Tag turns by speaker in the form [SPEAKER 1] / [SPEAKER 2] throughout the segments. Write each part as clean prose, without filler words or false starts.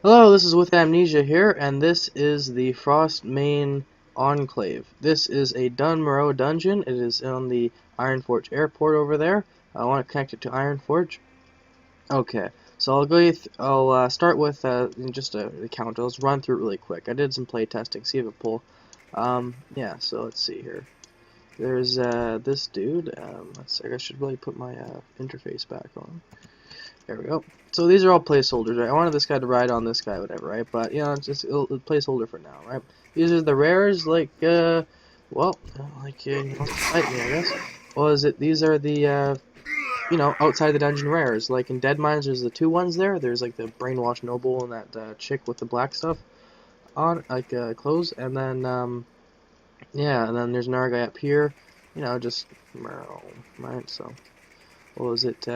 [SPEAKER 1] Hello, this is with Amnesia here, and this is the Frostmane Enclave. This is a Dunmoreau dungeon. It is on the Ironforge airport over there. I want to connect it to Ironforge. Okay, so I'll start with just a count. I'll just run through it really quick. I did some play testing, see if it pull. Yeah, so let's see here. There's this dude. Let's see, I should really put my interface back on. There we go. So these are all placeholders, right? I wanted this guy to ride on this guy, whatever, right? But, you know, it's just a placeholder for now, right? These are the rares, like, well, you know, fight me, I guess. Well, is it, these are the, you know, outside the dungeon rares. Like, in Dead Mines, there's the two ones there. There's, like, the Brainwashed Noble and that, chick with the black stuff on, like, clothes. And then, yeah, and then there's another guy up here. You know, just, right, so... What was it?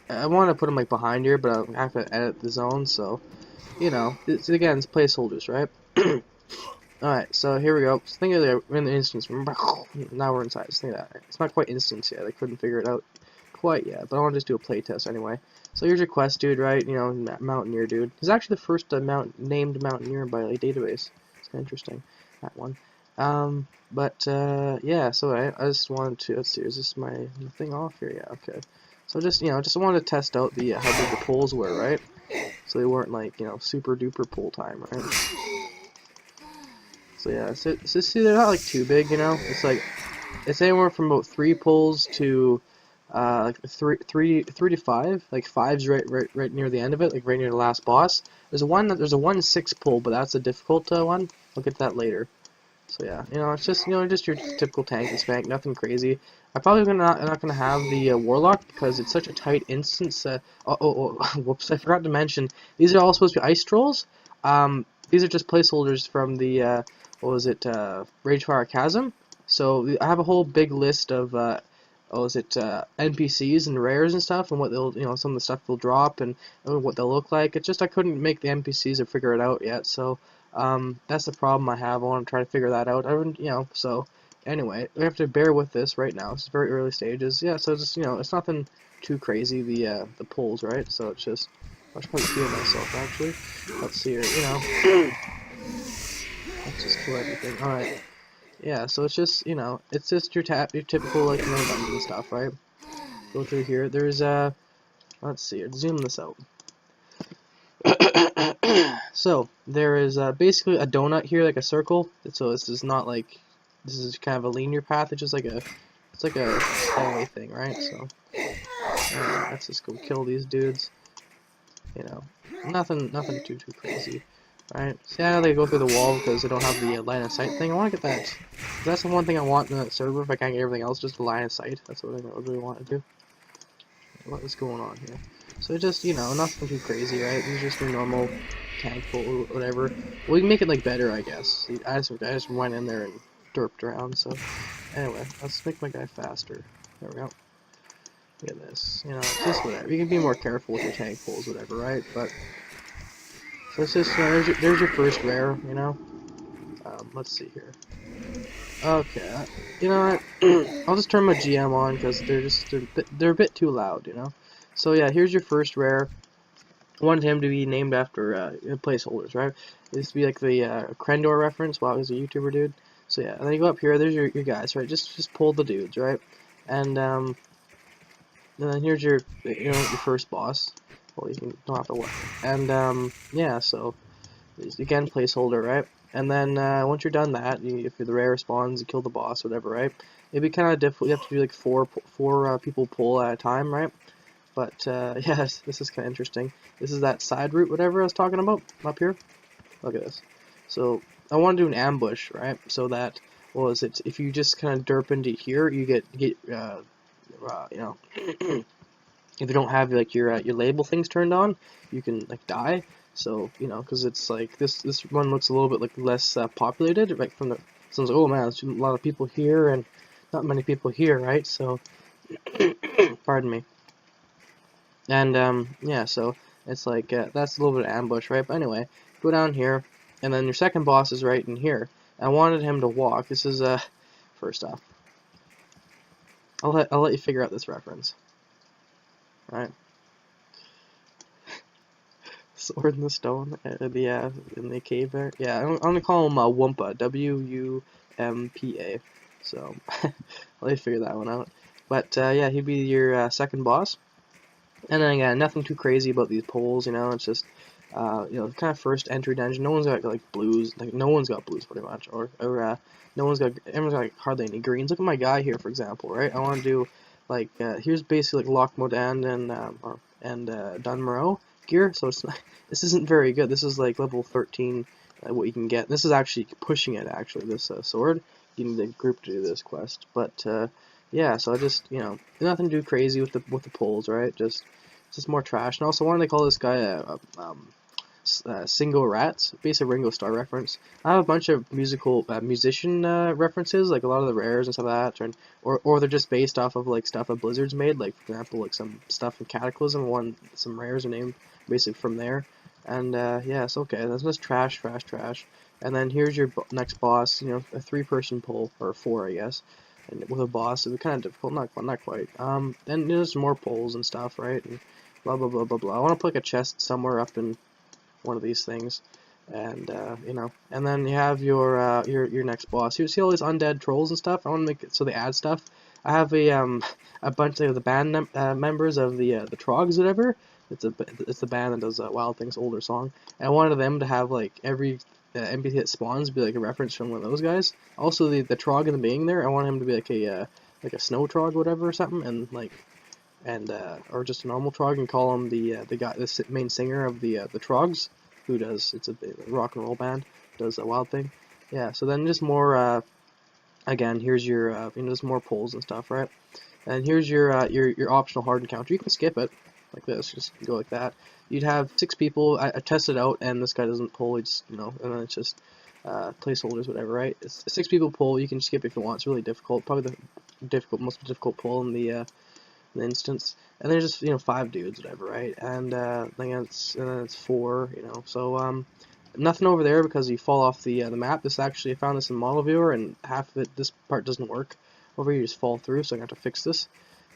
[SPEAKER 1] I want to put them like behind here, but I have to edit the zone, so you know. Again, it's placeholders, right? All right, so here we go. Just think of it, we're in the instance. Now we're inside. Just think of that. It's not quite instance yet. I couldn't figure it out quite yet, but I want to just do a playtest anyway. So here's your quest dude, right? You know, Mountaineer dude. He's actually the first named Mountaineer by a database. It's kind of interesting, that one. Yeah, so I just wanted to, let's see, is this my thing off here? Yeah, okay. So just, you know, just wanted to test out the, how big the pulls were, right? So they weren't like, you know, super duper pull time, right? So yeah, so see, they're not like too big, you know? It's anywhere from about 3 pulls to, like three to 5. Like 5's right near the end of it, like right near the last boss. There's a 1-6 pull, but that's a difficult one. I'll get to that later. So yeah, you know, it's just, you know, just your typical tank and spank, nothing crazy. I'm probably not gonna have the warlock because it's such a tight instance. Whoops, I forgot to mention these are all supposed to be ice trolls. These are just placeholders from the what was it, Ragefire Chasm. So I have a whole big list of NPCs and rares and stuff, and what they'll, you know, some of the stuff they'll drop and what they'll look like. It's just I couldn't make the NPCs or figure it out yet, so. That's the problem I have. I want to try to figure that out. You know, so anyway, we have to bear with this right now. It's very early stages. Yeah, so just, you know, it's nothing too crazy. The pulls, right? So it's just, I should probably heal myself actually. Let's see here. You know, let's just kill everything. All right. Yeah. So it's just, you know, it's just your typical like, you know, dungeon stuff, right? Go through here. There's let's see. Zoom this out. So there is basically a donut here, like a circle. So this is not like, this is kind of a linear path. It's just like it's like a hallway thing, right? So let's just go kill these dudes. You know, nothing too crazy, right? See how they go through the wall because they don't have the line of sight thing. I want to get that. That's the one thing I want in that server. If I can't get everything else, just the line of sight. That's what I really want to do. What is going on here? So just, you know, nothing too crazy, right? It's just your normal tank pull or whatever. We can make it like better, I guess. I just went in there and derped around. So anyway, let's make my guy faster. There we go. Look at this. You know, just whatever. You can be more careful with your tank pulls, whatever, right? But so it's just, you know, there's your first rare. You know. Let's see here. Okay, you know what? I'll just turn my GM on because they're a bit too loud, you know. So yeah, here's your first rare. I wanted him to be named after placeholders, right? It used to be like the Krendor reference while I was a YouTuber dude. So yeah, and then you go up here. There's your guys, right? Just pull the dudes, right? And then here's your, you know, your first boss. Well, you don't have to work. And yeah, so again, placeholder, right? And then once you're done that, if the rare spawns, you kill the boss, whatever, right? It'd be kind of difficult. You have to do like four people pull at a time, right? But yes, this is kind of interesting. This is that side route, whatever I was talking about up here. Look at this. So I want to do an ambush, right? So that, well, is it? If you just kind of derp into here, you get you know, if you don't have like your label things turned on, you can like die. So you know, because it's like this one looks a little bit like less populated, right? From the sounds like, oh man, there's a lot of people here and not many people here, right? So pardon me. And yeah, so it's like that's a little bit of ambush, right? But anyway, go down here, and then your second boss is right in here. I wanted him to walk. This is first off, I'll let you figure out this reference, right? Sword in the stone, in the cave there. Yeah, I'm gonna call him Wumpa, W-U-M-P-A. So, let me figure that one out. But yeah, he'd be your second boss. And then again, nothing too crazy about these poles, you know. It's just, kind of first entry dungeon. No one's got like blues, like no one's got blues pretty much, or no one's got, everyone's got like, hardly any greens. Look at my guy here, for example, right? I want to do like here's basically like Lock Modan and Dunmoreau gear. So it's this isn't very good. This is like level 13, what you can get. This is actually pushing it. Actually, this sword. You need a group to do this quest, but yeah. So I just nothing too crazy with the poles, right? Just more trash. And also, why do they call this guy Single Rats? Basic Ringo Starr reference. I have a bunch of musician references, like a lot of the rares and stuff like that, or they're just based off of like stuff that Blizzard's made. Like for example, like some stuff in Cataclysm. Some rares are named basically from there. And yeah, it's okay. That's just trash, trash, trash. And then here's your next boss. A 3-person pull, or 4, I guess. And with a boss, it would be kind of difficult. Not quite. Then there's more pulls and stuff, right? And blah blah blah blah blah. I want to put like a chest somewhere up in one of these things, and and then you have your next boss. You see all these undead trolls and stuff. I want to make it so they add stuff. I have a bunch of the band members of the Trogs, whatever. It's the band that does Wild Things' older song. And I wanted them to have like every NPC that spawns be like a reference from one of those guys. Also the Trog in the being there. I want him to be like a snow Trog, whatever, or something, and like or just a normal Trog, and call him the main singer of the Trogs, who does, it's a rock and roll band, does a Wild Thing. Yeah, so then just more again, here's your just more polls and stuff, right? And here's your optional hard encounter. You can skip it like this, just go like that. You'd have 6 people. I tested out, and this guy doesn't pull. It's and then it's just placeholders, whatever, right? It's 6 people pull. You can skip if you want. It's really difficult. Probably the most difficult pull in the instance. And there's just 5 dudes, whatever, right? And then it's 4, So nothing over there because you fall off the map. I found this in Model Viewer, and half of it, this part doesn't work. Over here, you just fall through, so I have to fix this.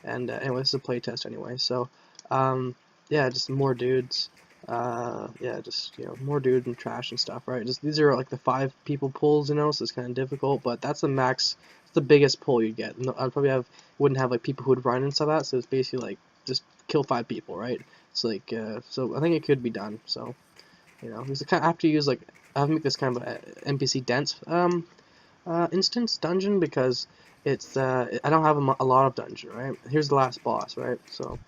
[SPEAKER 1] And anyway, this is a playtest anyway. So yeah, just more dudes. Yeah, just more dudes and trash and stuff, right? These are like the 5 people pulls, so it's kind of difficult, but that's the max. It's the biggest pull you get. I'd probably wouldn't have like people who would run and stuff like that. So it's basically like just kill 5 people, right? It's like so I think it could be done. So because I have to use like I have to make this kind of a NPC dense instance dungeon because it's I don't have a lot of dungeon, right? Here's the last boss, right? So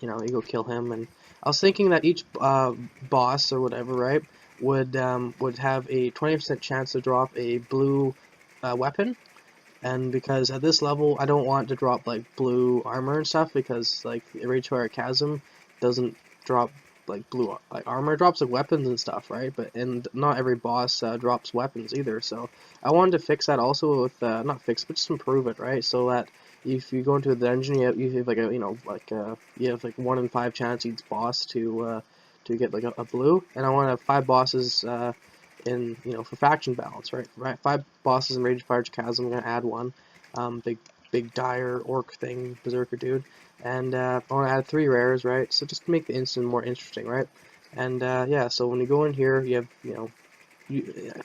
[SPEAKER 1] you go kill him, and I was thinking that each boss or whatever, right, would have a 20% chance to drop a blue weapon. And because at this level, I don't want to drop like blue armor and stuff, because like the Ragefire Chasm doesn't drop like blue armor. It drops like weapons and stuff, right? And not every boss drops weapons either. So I wanted to fix that also with not fix, but just improve it, right? So that if you go into a dungeon, you have like you have like 1 in 5 chance each boss to get like a blue, and I want to have 5 bosses. In for faction balance, right? 5 bosses in Ragefire Chasm. I'm gonna add one, big dire orc thing, berserker dude, and I want to add 3 rares, right? So just to make the instant more interesting, right? And yeah, so when you go in here, you have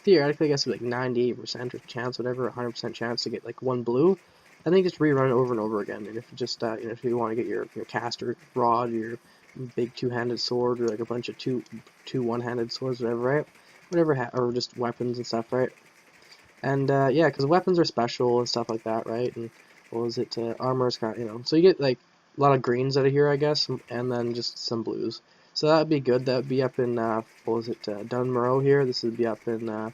[SPEAKER 1] theoretically, I guess like 98% chance, whatever, 100% chance to get like 1 blue. I think just rerun it over and over again. And if you just if you want to get your caster rod, your big 2-handed sword, or like a bunch of two 1-handed swords, whatever, right? Whatever, or just weapons and stuff, right? And yeah, because weapons are special and stuff like that, right? And what was it? Armor is kind of, so you get like a lot of greens out of here, I guess, and then just some blues. So that would be good. That would be up in what was it? Dunmoreau here. This would be up in what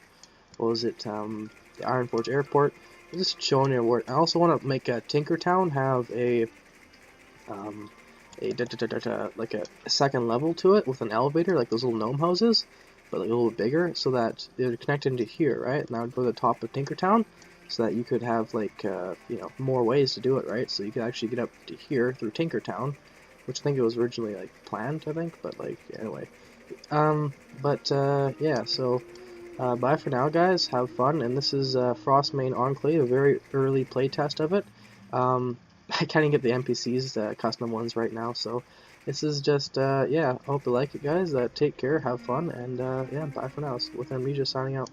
[SPEAKER 1] was it? The Ironforge Airport. I'm just showing you where. I also want to make Tinkertown have like a second level to it with an elevator, like those little gnome houses, but like a little bigger, so that they're connected to here, right? And I would go to the top of Tinkertown, so that you could have like more ways to do it, right? So you could actually get up to here through Tinkertown, which I think it was originally like planned, I think, but like anyway. Yeah, so bye for now, guys. Have fun, and this is Frostmane Enclave, a very early playtest of it. I can't even get the NPCs, custom ones right now, so this is just, yeah, I hope you like it, guys. Take care, have fun, and, yeah, bye for now. With Amnesia signing out.